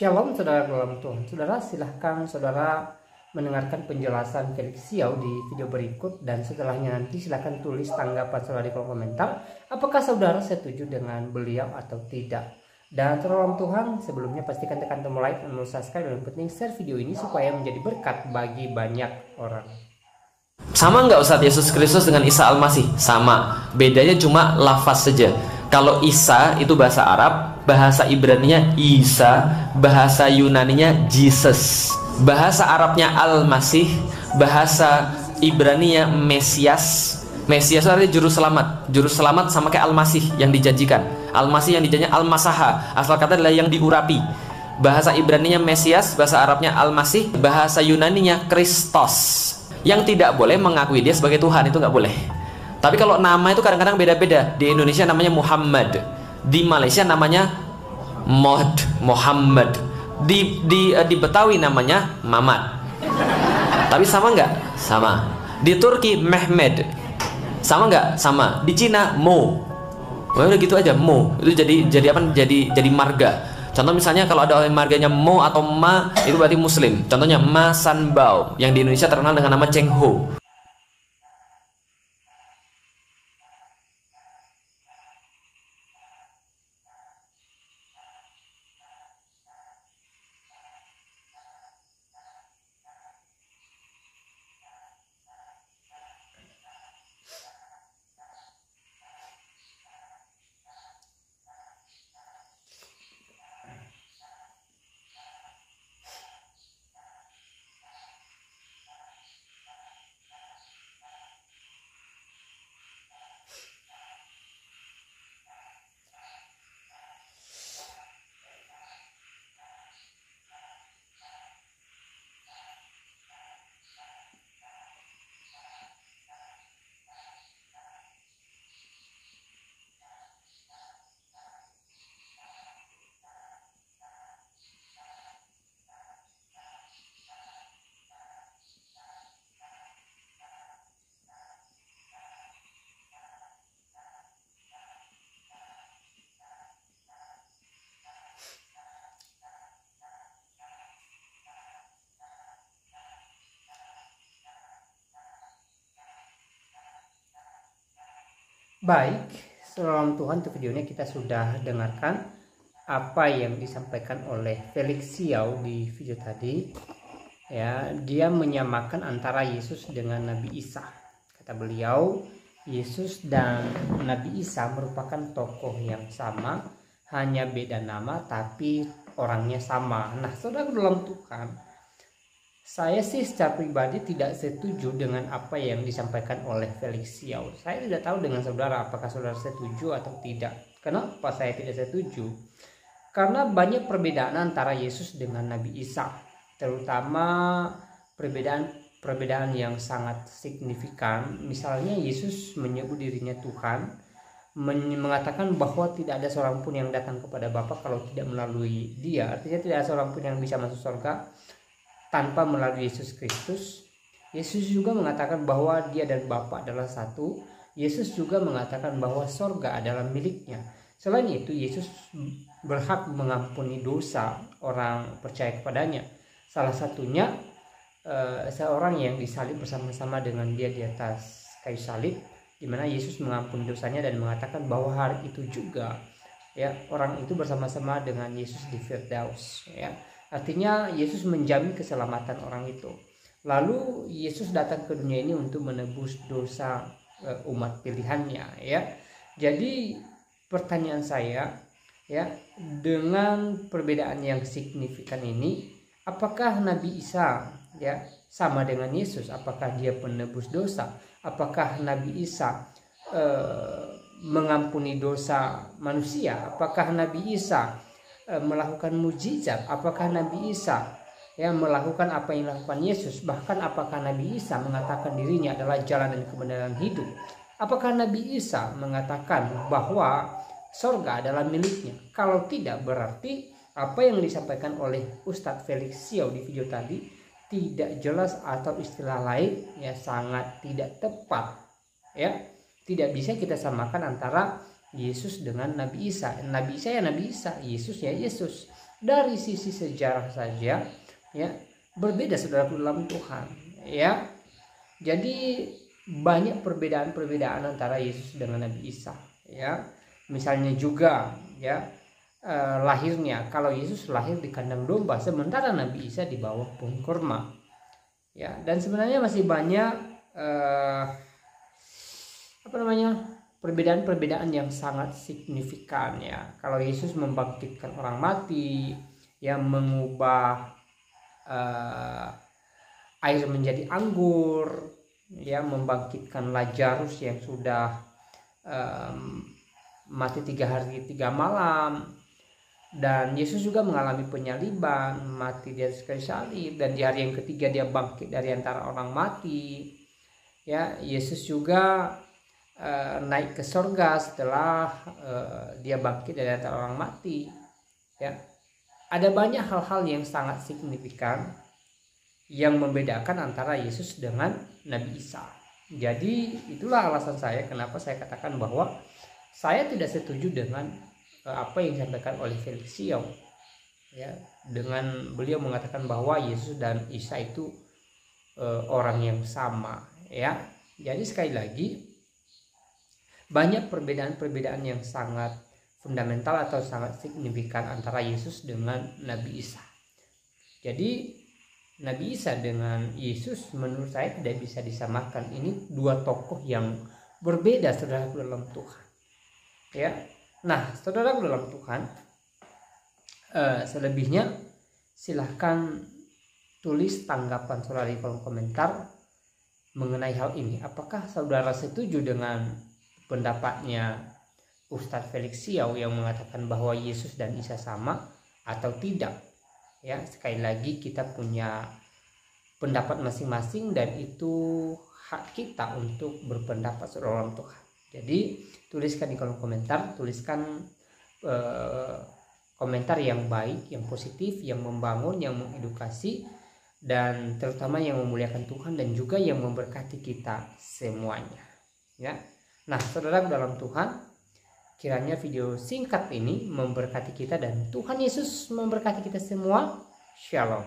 Shalom saudara dalam Tuhan. Saudara, silahkan saudara mendengarkan penjelasan Felix Xiao di video berikut, dan setelahnya nanti silahkan tulis tanggapan saudara di kolom komentar. Apakah saudara setuju dengan beliau atau tidak? Dan saudara dalam Tuhan, sebelumnya pastikan tekan tombol like dan subscribe, dan penting share video ini supaya menjadi berkat bagi banyak orang. Sama nggak Ustadz Yesus Kristus dengan Isa Al-Masih? Sama, bedanya cuma lafaz saja. Kalau Isa itu bahasa Arab, bahasa Ibraninya Isa, bahasa Yunaninya Jesus. Bahasa Arabnya Al-Masih, bahasa Ibraninya Mesias. Mesias itu artinya juru selamat. Juru selamat sama kayak Al-Masih yang dijanjikan. Al-Masih yang dijanjikan Al-Masaha, asal kata adalah yang diurapi. Bahasa Ibraninya Mesias, bahasa Arabnya Al-Masih, bahasa Yunaninya Kristos. Yang tidak boleh mengakui dia sebagai Tuhan, itu nggak boleh. Tapi kalau nama itu kadang-kadang beda-beda. Di Indonesia namanya Muhammad, di Malaysia namanya Muhammad, di Betawi namanya Mamat. Tapi sama nggak? Sama. Di Turki Mehmed, sama nggak? Sama. Di Cina Mo. Oh, udah gitu aja, Mo. Itu jadi apa? Jadi marga. Contoh misalnya kalau ada marganya Mo atau Ma, itu berarti Muslim. Contohnya Ma Sanbao, yang di Indonesia terkenal dengan nama Cheng Ho. Baik, salam Tuhan, untuk videonya kita sudah dengarkan apa yang disampaikan oleh Felix Xiao di video tadi. Ya, dia menyamakan antara Yesus dengan Nabi Isa. Kata beliau, Yesus dan Nabi Isa merupakan tokoh yang sama, hanya beda nama tapi orangnya sama. Nah, saudara dalam Tuhan, saya sih secara pribadi tidak setuju dengan apa yang disampaikan oleh Felix Xiao. Saya tidak tahu dengan saudara apakah saudara setuju atau tidak. Kenapa saya tidak setuju? Karena banyak perbedaan antara Yesus dengan Nabi Isa, terutama perbedaan yang sangat signifikan. Misalnya Yesus menyebut dirinya Tuhan, mengatakan bahwa tidak ada seorang pun yang datang kepada Bapa kalau tidak melalui Dia. Artinya tidak ada seorang pun yang bisa masuk surga tanpa melalui Yesus Kristus. Yesus juga mengatakan bahwa Dia dan Bapa adalah satu. Yesus juga mengatakan bahwa sorga adalah miliknya. Selain itu, Yesus berhak mengampuni dosa orang percaya kepadanya. Salah satunya seorang yang disalib bersama-sama dengan Dia di atas kayu salib, di mana Yesus mengampuni dosanya dan mengatakan bahwa hari itu juga ya orang itu bersama-sama dengan Yesus di Firdaus. Ya. Artinya Yesus menjamin keselamatan orang itu. Lalu Yesus datang ke dunia ini untuk menebus dosa umat pilihannya, ya. Jadi pertanyaan saya, ya, dengan perbedaan yang signifikan ini, apakah Nabi Isa ya sama dengan Yesus? Apakah dia penebus dosa? Apakah Nabi Isa mengampuni dosa manusia? Apakah Nabi Isa melakukan mujizat? Apakah Nabi Isa ya melakukan apa yang dilakukan Yesus? Bahkan apakah Nabi Isa mengatakan dirinya adalah jalan dan kebenaran hidup? Apakah Nabi Isa mengatakan bahwa sorga adalah miliknya? Kalau tidak, berarti apa yang disampaikan oleh Ustadz Felix Xiao di video tadi tidak jelas, atau istilah lain ya sangat tidak tepat. Ya, tidak bisa kita samakan antara Yesus dengan Nabi Isa. Nabi Isa ya Nabi Isa, Yesus ya Yesus. dari sisi sejarah saja ya berbeda saudaraku dalam Tuhan ya. Jadi banyak perbedaan-perbedaan antara Yesus dengan Nabi Isa ya. Misalnya juga ya lahirnya, kalau Yesus lahir di kandang domba sementara Nabi Isa di bawah pohon kurma ya. Dan sebenarnya masih banyak perbedaan-perbedaan yang sangat signifikan ya. Kalau Yesus membangkitkan orang mati, yang mengubah air menjadi anggur, ya, membangkitkan Lazarus yang sudah mati 3 hari 3 malam, dan Yesus juga mengalami penyaliban, mati di atas kayu salib, dan di hari yang ketiga dia bangkit dari antara orang mati. Ya, Yesus juga naik ke surga setelah dia bangkit dari antara orang mati. Ya, ada banyak hal-hal yang sangat signifikan yang membedakan antara Yesus dengan Nabi Isa. Jadi itulah alasan saya kenapa saya katakan bahwa saya tidak setuju dengan apa yang disampaikan oleh Felix Xiao. Ya, dengan beliau mengatakan bahwa Yesus dan Isa itu orang yang sama. Ya, jadi sekali lagi banyak perbedaan-perbedaan yang sangat fundamental atau sangat signifikan antara Yesus dengan Nabi Isa. Jadi Nabi Isa dengan Yesus menurut saya tidak bisa disamakan. Ini dua tokoh yang berbeda saudara dalam Tuhan. Ya, nah saudara dalam Tuhan, selebihnya silahkan tulis tanggapan saudara di kolom komentar mengenai hal ini. Apakah saudara setuju dengan pendapatnya Ustadz Felix Xiao yang mengatakan bahwa Yesus dan Isa sama atau tidak? Ya, sekali lagi kita punya pendapat masing-masing dan itu hak kita untuk berpendapat saudara dalam Tuhan. Jadi tuliskan di kolom komentar, tuliskan komentar yang baik, yang positif, yang membangun, yang mengedukasi, dan terutama yang memuliakan Tuhan dan juga yang memberkati kita semuanya. Ya, nah saudara dalam Tuhan, kiranya video singkat ini memberkati kita dan Tuhan Yesus memberkati kita semua. Shalom.